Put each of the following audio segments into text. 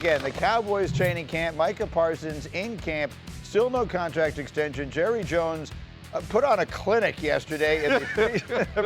Again, the Cowboys training camp, Micah Parsons in camp, still no contract extension. Jerry Jones put on a clinic yesterday in the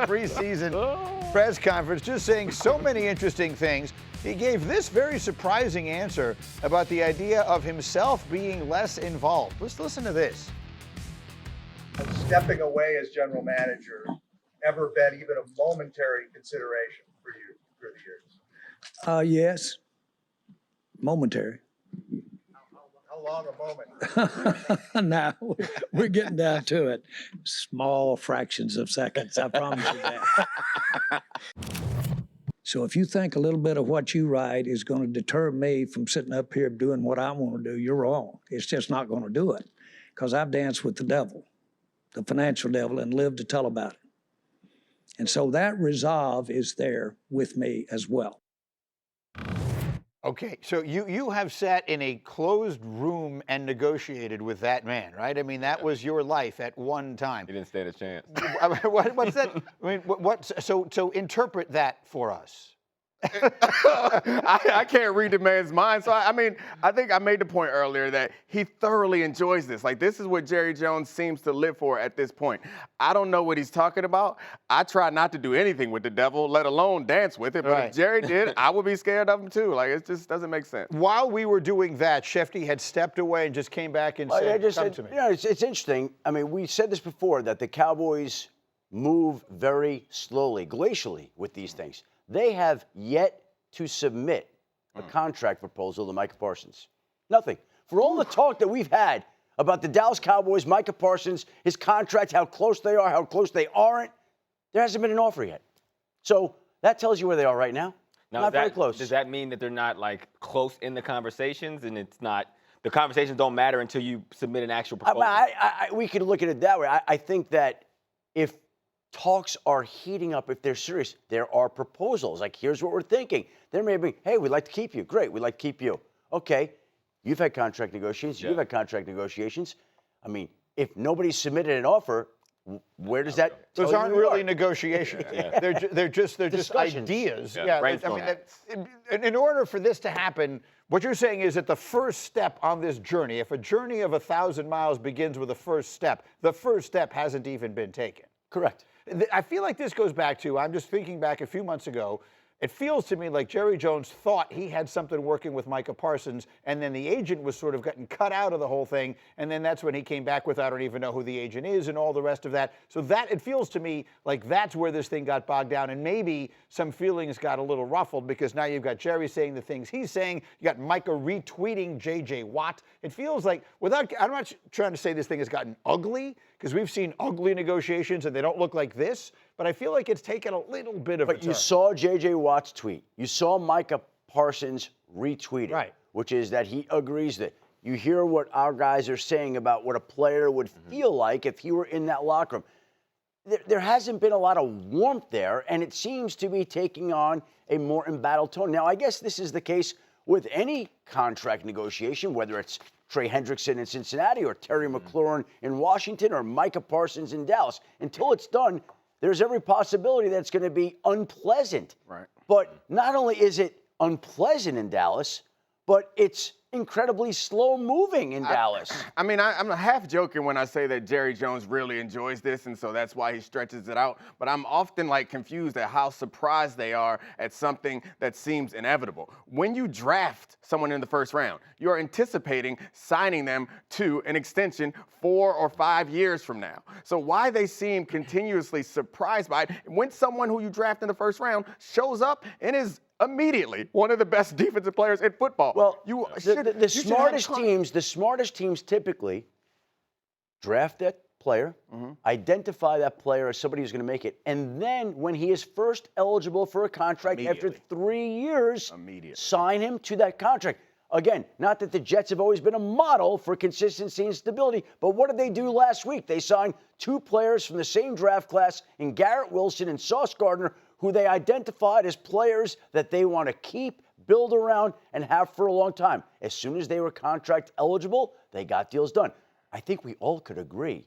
preseason press conference, just saying so many interesting things. He gave this very surprising answer about the idea of himself being less involved. Let's listen to this. Stepping away as general manager ever been even a momentary consideration for you through the years? Yes. Momentary. How long a moment? Now we're getting down to it. Small fractions of seconds, I promise you that. So if you think a little bit of what you write is going to deter me from sitting up here doing what I want to do, you're wrong. It's just not going to do it, because I've danced with the devil, the financial devil, and lived to tell about it. And so that resolve is there with me as well. Okay, so you have sat in a closed room and negotiated with that man, right? I mean, that was your life at one time. He didn't stand a chance. What's that? I mean, so interpret that for us. I can't read the man's mind. So, I think I made the point earlier that he thoroughly enjoys this. Like, this is what Jerry Jones seems to live for at this point. I don't know what he's talking about. I try not to do anything with the devil, let alone dance with it. But Right. if Jerry did, I would be scared of him too. Like, it just doesn't make sense. While we were doing that, Schefter had stepped away and just came back and said, "Come to me." You know, it's interesting. I mean, we said this before, that the Cowboys move very slowly, glacially with these things. They have yet to submit a contract proposal to Micah Parsons. Nothing. For all the talk that we've had about the Dallas Cowboys, Micah Parsons, his contract, how close they are, how close they aren't, there hasn't been an offer yet. So that tells you where they are right now. Not very close. Does that mean that they're not, like, close in the conversations, and it's not, the conversations don't matter until you submit an actual proposal? We could look at it that way. I think that if talks are heating up, if they're serious, there are proposals. Like, here's what we're thinking. There may be, hey, we'd like to keep you. Great, we'd like to keep you. Okay, you've had contract negotiations. Yeah. You've had contract negotiations. I mean, if nobody's submitted an offer, where does that Those tell aren't you really negotiations. Yeah. They're just Discussions. ideas. Yeah, In order for this to happen, what you're saying is that the first step on this journey, if a journey of 1,000 miles begins with a first step, the first step hasn't even been taken. Correct. I feel like this goes back to, I'm just thinking back a few months ago, it feels to me like Jerry Jones thought he had something working with Micah Parsons, and then the agent was sort of getting cut out of the whole thing, and then that's when he came back with, I don't even know who the agent is, and all the rest of that. So that, it feels to me like that's where this thing got bogged down, and maybe some feelings got a little ruffled, because now you've got Jerry saying the things he's saying, you got Micah retweeting J.J. Watt. It feels like, I'm not trying to say this thing has gotten ugly, because we've seen ugly negotiations and they don't look like this, but I feel like it's taken a little bit of a turn. But you saw J.J. Watt's tweet. You saw Micah Parsons retweet it, Right. which is that he agrees that you hear what our guys are saying about what a player would feel like if he were in that locker room. There hasn't been a lot of warmth there, and it seems to be taking on a more embattled tone. Now, I guess this is the case with any contract negotiation, whether it's Trey Hendrickson in Cincinnati or Terry McLaurin in Washington or Micah Parsons in Dallas. Until it's done, there's every possibility that it's going to be unpleasant. Right. But not only is it unpleasant in Dallas, but it's incredibly slow moving in Dallas. I'm half joking when I say that Jerry Jones really enjoys this, and so that's why he stretches it out. But I'm often, like, confused at how surprised they are at something that seems inevitable. When you draft someone in the first round, you're anticipating signing them to an extension 4 or 5 years from now. So why they seem continuously surprised by it when someone who you draft in the first round shows up and is immediately one of the best defensive players in football. Well, the smartest teams typically draft that player, identify that player as somebody who's going to make it, and then when he is first eligible for a contract after 3 years, sign him to that contract. Again, not that the Jets have always been a model for consistency and stability, but what did they do last week? They signed 2 players from the same draft class in Garrett Wilson and Sauce Gardner, who they identified as players that they want to keep, build around, and have for a long time. As soon as they were contract eligible, they got deals done. I think we all could agree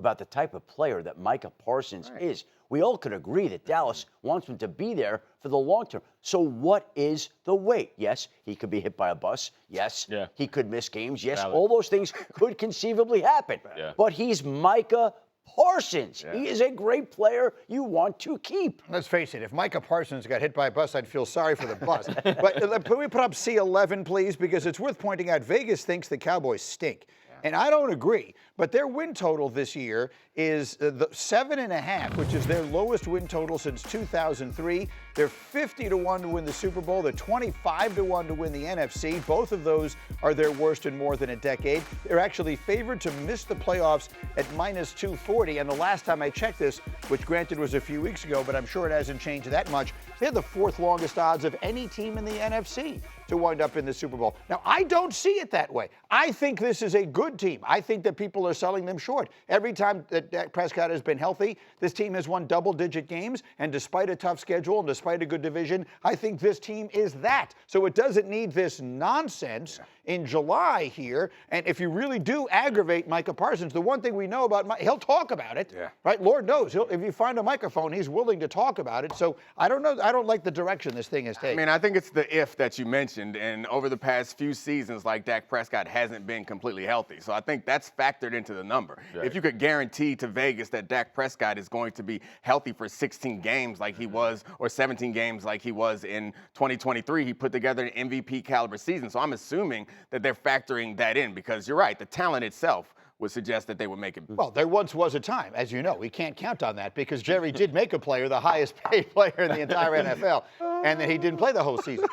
about the type of player that Micah Parsons is. We all could agree that Dallas wants him to be there for the long term. So what is the wait? Yes, he could be hit by a bus. Yes, he could miss games. Yes, all those things could conceivably happen. But he's Micah Parsons. He is a great player you want to keep. Let's face it, if Micah Parsons got hit by a bus, I'd feel sorry for the bus. But can we put up C11, please? Because it's worth pointing out, Vegas thinks the Cowboys stink. And I don't agree, but their win total this year is the 7.5, which is their lowest win total since 2003. They're 50-1 to win the Super Bowl. They're 25-1 to win the NFC. Both of those are their worst in more than a decade. They're actually favored to miss the playoffs at minus 240. And the last time I checked this, which granted was a few weeks ago, but I'm sure it hasn't changed that much, they're the fourth longest odds of any team in the NFC to wind up in the Super Bowl. Now, I don't see it that way. I think this is a good team. I think that people are selling them short. Every time that Dak Prescott has been healthy, this team has won double-digit games, and despite a tough schedule and despite a good division, I think this team is that. So it doesn't need this nonsense in July here. And if you really do aggravate Micah Parsons, the one thing we know about Mike, he'll talk about it, right? Lord knows, if you find a microphone, he's willing to talk about it. So I don't know. I don't like the direction this thing is taking. I mean, I think it's the if that you mentioned. And over the past few seasons, like Dak Prescott hasn't been completely healthy. So I think that's factored into the number. If you could guarantee to Vegas that Dak Prescott is going to be healthy for 16 games like he was, or 17 games like he was in 2023, he put together an MVP caliber season. So I'm assuming that they're factoring that in because you're right, the talent itself would suggest that they would make it. Well, there once was a time, as you know, we can't count on that because Jerry did make a player the highest paid player in the entire NFL, and then he didn't play the whole season.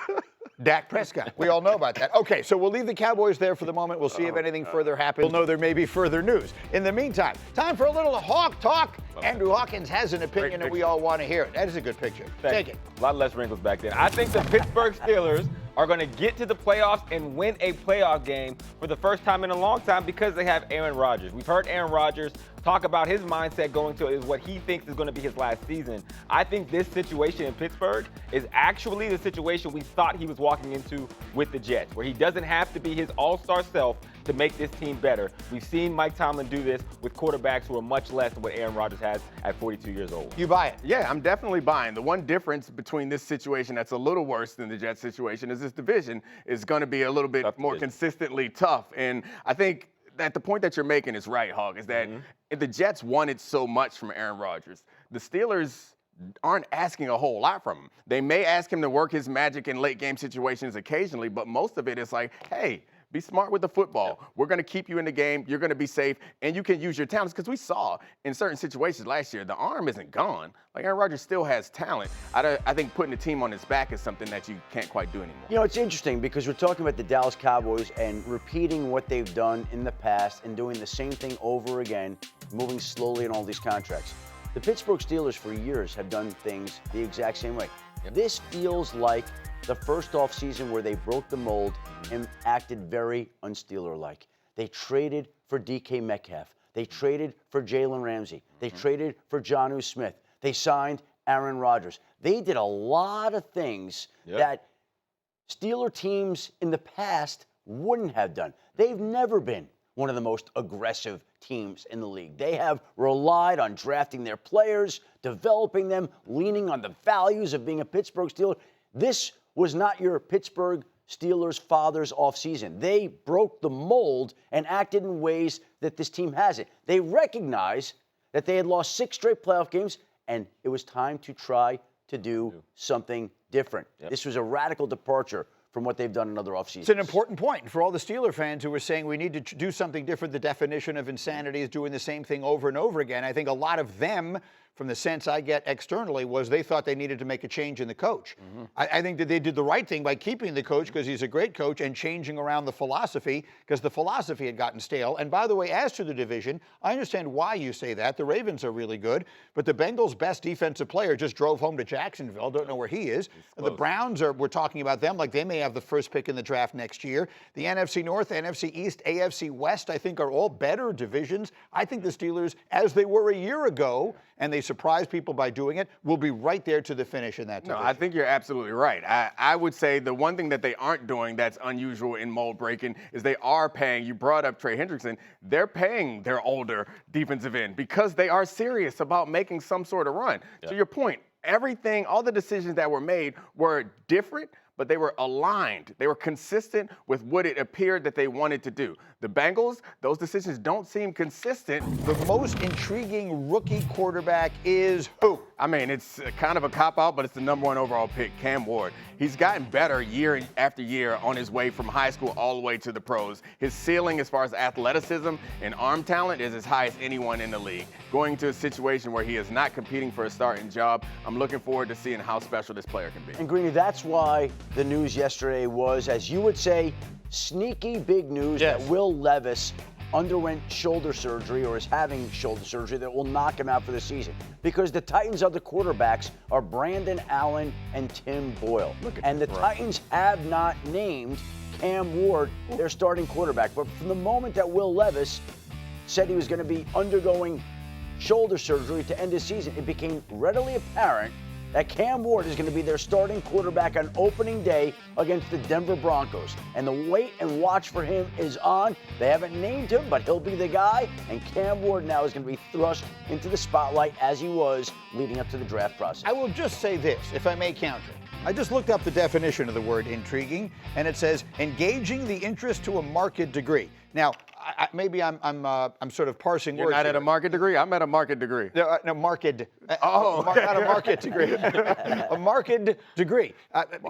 Dak Prescott. We all know about that. Okay, so we'll leave the Cowboys there for the moment. We'll see if anything further happens. We'll know there may be further news. In the meantime, time for a little Hawk talk. Andrew Hawkins has an opinion and we all want to hear it. That is a good picture. Take it. A lot less wrinkles back then. I think the Pittsburgh Steelers are going to get to the playoffs and win a playoff game for the first time in a long time because they have Aaron Rodgers. We've heard Aaron Rodgers talk about his mindset going to is what he thinks is going to be his last season. I think this situation in Pittsburgh is actually the situation we thought he was walking into with the Jets, where he doesn't have to be his all-star self to make this team better. We've seen Mike Tomlin do this with quarterbacks who are much less than what Aaron Rodgers has at 42 years old. You buy it? Yeah, I'm definitely buying. The one difference between this situation that's a little worse than the Jets situation is this division is going to be a little bit more consistently tough. And I think that the point that you're making is right, Hawk, is that if the Jets wanted so much from Aaron Rodgers, the Steelers aren't asking a whole lot from him. They may ask him to work his magic in late game situations occasionally, but most of it is like, hey, be smart with the football. We're going to keep you in the game. You're going to be safe, and you can use your talents. Because we saw in certain situations last year, the arm isn't gone. Like Aaron Rodgers still has talent. I think putting the team on his back is something that you can't quite do anymore. You know, it's interesting because we're talking about the Dallas Cowboys and repeating what they've done in the past and doing the same thing over again, moving slowly in all these contracts. The Pittsburgh Steelers for years have done things the exact same way. This feels like the first offseason where they broke the mold and acted very un-Steeler-like. They traded for DK Metcalf. They traded for Jalen Ramsey. They traded for Jonnu Smith. They signed Aaron Rodgers. They did a lot of things that Steeler teams in the past wouldn't have done. They've never been one of the most aggressive teams in the league. They have relied on drafting their players, developing them, leaning on the values of being a Pittsburgh Steeler. This was not your Pittsburgh Steelers' father's offseason. They broke the mold and acted in ways that this team hasn't. They recognized that they had lost 6 straight playoff games, and it was time to try to do something different. This was a radical departure from what they've done in other offseasons. It's an important point for all the Steeler fans who were saying we need to do something different. The definition of insanity is doing the same thing over and over again. I think a lot of them, from the sense I get externally, was they thought they needed to make a change in the coach. I think that they did the right thing by keeping the coach because he's a great coach and changing around the philosophy because the philosophy had gotten stale. And by the way, as to the division, I understand why you say that. The Ravens are really good, but the Bengals' best defensive player just drove home to Jacksonville. Don't know where he is. The Browns we're talking about them like they may have have the first pick in the draft next year. The NFC North, NFC East, AFC West, I think are all better divisions. I think the Steelers, as they were a year ago, and they surprised people by doing it, will be right there to the finish in that division. No, I think you're absolutely right. I would say the one thing that they aren't doing that's unusual in mold breaking is they are paying, you brought up Trey Hendrickson, they're paying their older defensive end because they are serious about making some sort of run. To your point, everything, all the decisions that were made were different, but they were aligned. They were consistent with what it appeared that they wanted to do. The Bengals, those decisions don't seem consistent. The most intriguing rookie quarterback is who? I mean, it's kind of a cop-out, but it's the number 1 overall pick, Cam Ward. He's gotten better year after year on his way from high school all the way to the pros. His ceiling as far as athleticism and arm talent is as high as anyone in the league. Going to a situation where he is not competing for a starting job, I'm looking forward to seeing how special this player can be. And Greeny, that's why the news yesterday was, as you would say, sneaky big news that Will Levis underwent shoulder surgery or is having shoulder surgery that will knock him out for the season. Because the Titans' other quarterbacks are Brandon Allen and Tim Boyle. And the Titans have not named Cam Ward their starting quarterback. But from the moment that Will Levis said he was going to be undergoing shoulder surgery to end his season, it became readily apparent that Cam Ward is going to be their starting quarterback on opening day against the Denver Broncos. And the wait and watch for him is on. They haven't named him, but he'll be the guy. And Cam Ward now is going to be thrust into the spotlight as he was leading up to the draft process. I will just say this, if I may counter. I just looked up the definition of the word intriguing, and it says engaging the interest to a marked degree. Now, maybe I'm sort of parsing words. You're not here. at a market degree? I'm at a market degree. No, marked. Oh, not a market degree. A marked degree.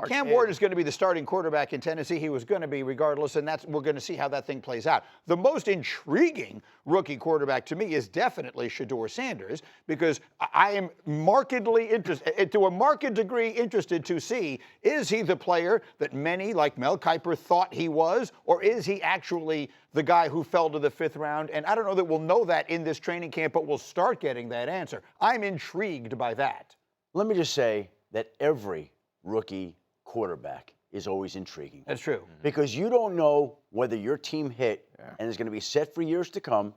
Cam Ward is going to be the starting quarterback in Tennessee. He was going to be regardless, and we're going to see how that thing plays out. The most intriguing rookie quarterback to me is definitely Shedeur Sanders, because I am markedly interested, to a marked degree interested to see, is he the player that many, like Mel Kiper, thought he was, or is he actually the guy who fell to the 5th round? And I don't know that we'll know that in this training camp, but we'll start getting that answer. I'm intrigued by that. Let me just say that every rookie quarterback is always intriguing. That's true. Because you don't know whether your team hit and is going to be set for years to come,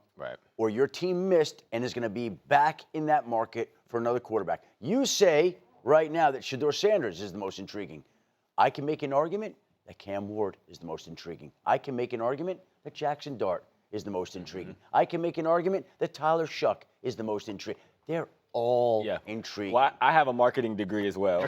or your team missed and is going to be back in that market for another quarterback. You say right now that Shedeur Sanders is the most intriguing. I can make an argument that Cam Ward is the most intriguing. I can make an argument that Jackson Dart is the most intriguing. I can make an argument that Tyler Shuck is the most intriguing. They're all intriguing. Well, I have a marketing degree as well.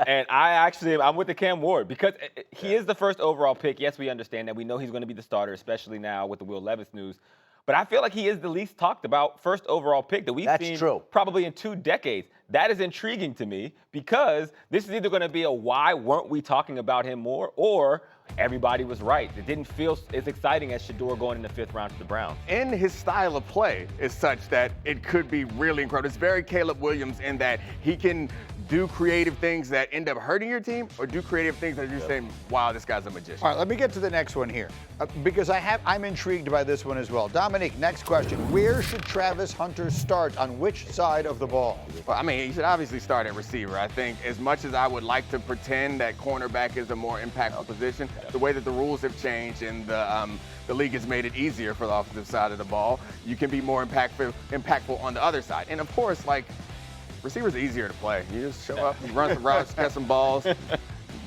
And I'm with the Cam Ward because he is the first overall pick. Yes, we understand that. We know he's going to be the starter, especially now with the Will Levis news. But I feel like he is the least talked about first overall pick that we've seen probably in 2 decades. That is intriguing to me because this is either going to be a why weren't we talking about him more, or everybody was right. It didn't feel as exciting as Shedeur going in the 5th round to the Browns. And his style of play is such that it could be really incredible. It's very Caleb Williams in that he can do creative things that end up hurting your team, or do creative things that you're saying, wow, this guy's a magician. All right, let me get to the next one here, because I'm intrigued by this one as well. Domonique, next question. Where should Travis Hunter start, on which side of the ball? Well, I mean, he should obviously start at receiver. I think as much as I would like to pretend that cornerback is a more impactful position, the way that the rules have changed and the league has made it easier for the offensive side of the ball, you can be more impactful on the other side. And of course, like, receivers are easier to play. You just show up, you run some routes, catch some balls,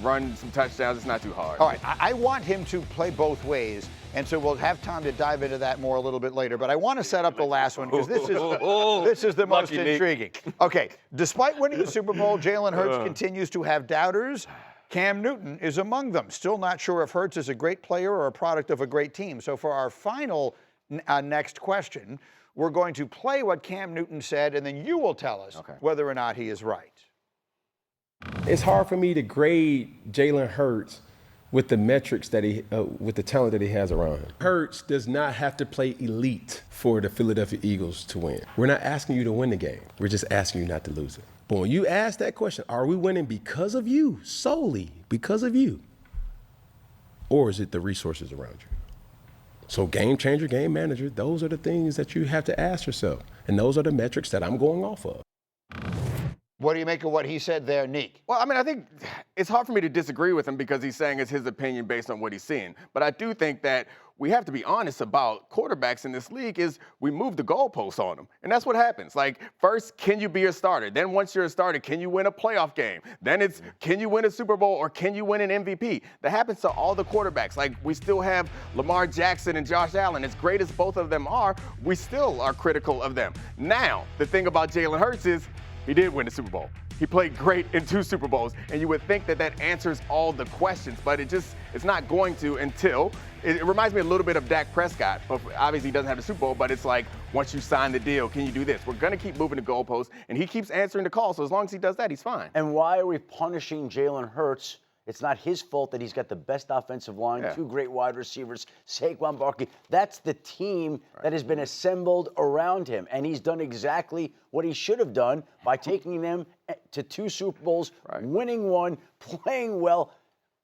run some touchdowns. It's not too hard. All right, I want him to play both ways, and so we'll have time to dive into that more a little bit later. But I want to set up the last one, because this is the most intriguing. Okay, despite winning the Super Bowl, Jalen Hurts continues to have doubters. Cam Newton is among them. Still not sure if Hurts is a great player or a product of a great team. So for our final next question, we're going to play what Cam Newton said, and then you will tell us whether or not he is right. It's hard for me to grade Jalen Hurts with the metrics that with the talent that he has around him. Hurts does not have to play elite for the Philadelphia Eagles to win. We're not asking you to win the game. We're just asking you not to lose it. But when you ask that question, are we winning because of you, solely because of you? Or is it the resources around you? So game changer, game manager, those are the things that you have to ask yourself. And those are the metrics that I'm going off of. What do you make of what he said there, Neek? Well, I mean, I think it's hard for me to disagree with him because he's saying it's his opinion based on what he's seeing. But I do think that we have to be honest about quarterbacks in this league is we move the goalposts on them. And that's what happens. Like, first, can you be a starter? Then once you're a starter, can you win a playoff game? Then it's, can you win a Super Bowl or can you win an MVP? That happens to all the quarterbacks. Like, we still have Lamar Jackson and Josh Allen. As great as both of them are, we still are critical of them. Now, the thing about Jalen Hurts is he did win the Super Bowl. He played great in 2 Super Bowls, and you would think that that answers all the questions, but it's not going to until, it reminds me a little bit of Dak Prescott. Obviously, he doesn't have the Super Bowl, but it's like, once you sign the deal, can you do this? We're going to keep moving the goalposts, and he keeps answering the call, so as long as he does that, he's fine. And why are we punishing Jalen Hurts? It's not his fault that he's got the best offensive line, 2 great wide receivers, Saquon Barkley. That's the team that has been assembled around him. And he's done exactly what he should have done by taking them to 2 Super Bowls, winning 1, playing well.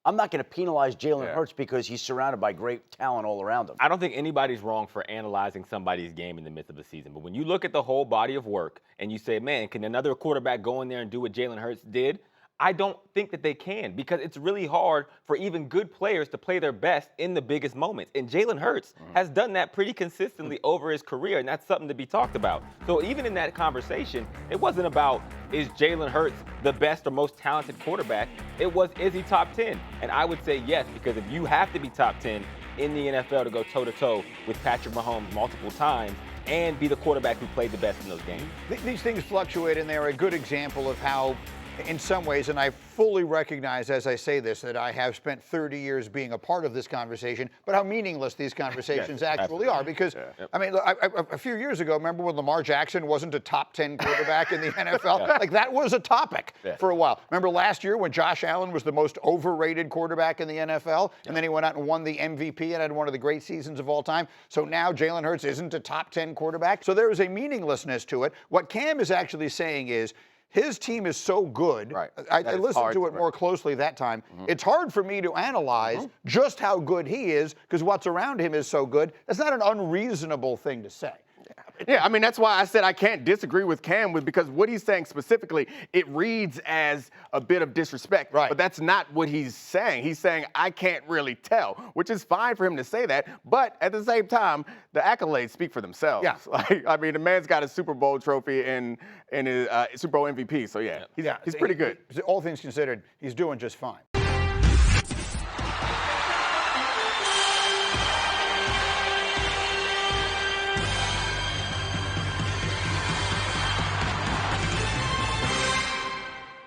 I'm not going to penalize Jalen Hurts because he's surrounded by great talent all around him. I don't think anybody's wrong for analyzing somebody's game in the midst of the season. But when you look at the whole body of work and you say, man, can another quarterback go in there and do what Jalen Hurts did? I don't think that they can because it's really hard for even good players to play their best in the biggest moments. And Jalen Hurts has done that pretty consistently over his career, and that's something to be talked about. So even in that conversation, it wasn't about is Jalen Hurts the best or most talented quarterback? It was, is he top 10? And I would say yes, because if you have to be top 10 in the NFL to go toe-to-toe with Patrick Mahomes multiple times, and be the quarterback who played the best in those games. These things fluctuate, and they're a good example of how, in some ways, and I fully recognize as I say this that I have spent 30 years being a part of this conversation, but how meaningless these conversations actually are. Because, I mean, a few years ago, remember when Lamar Jackson wasn't a top 10 quarterback in the NFL? Like, that was a topic for a while. Remember last year when Josh Allen was the most overrated quarterback in the NFL, and then he went out and won the MVP and had one of the great seasons of all time? So now Jalen Hurts isn't a top 10 quarterback. So there is a meaninglessness to it. What Cam is actually saying is, his team is so good. I listened to it more closely that time. It's hard for me to analyze just how good he is because what's around him is so good. That's not an unreasonable thing to say. Yeah, I mean, that's why I said I can't disagree with Cam because what he's saying specifically, it reads as a bit of disrespect. But that's not what he's saying. He's saying, I can't really tell, which is fine for him to say that. But at the same time, the accolades speak for themselves. Like, I mean, the man's got a Super Bowl trophy and his Super Bowl MVP. So, he's pretty good. All things considered, he's doing just fine.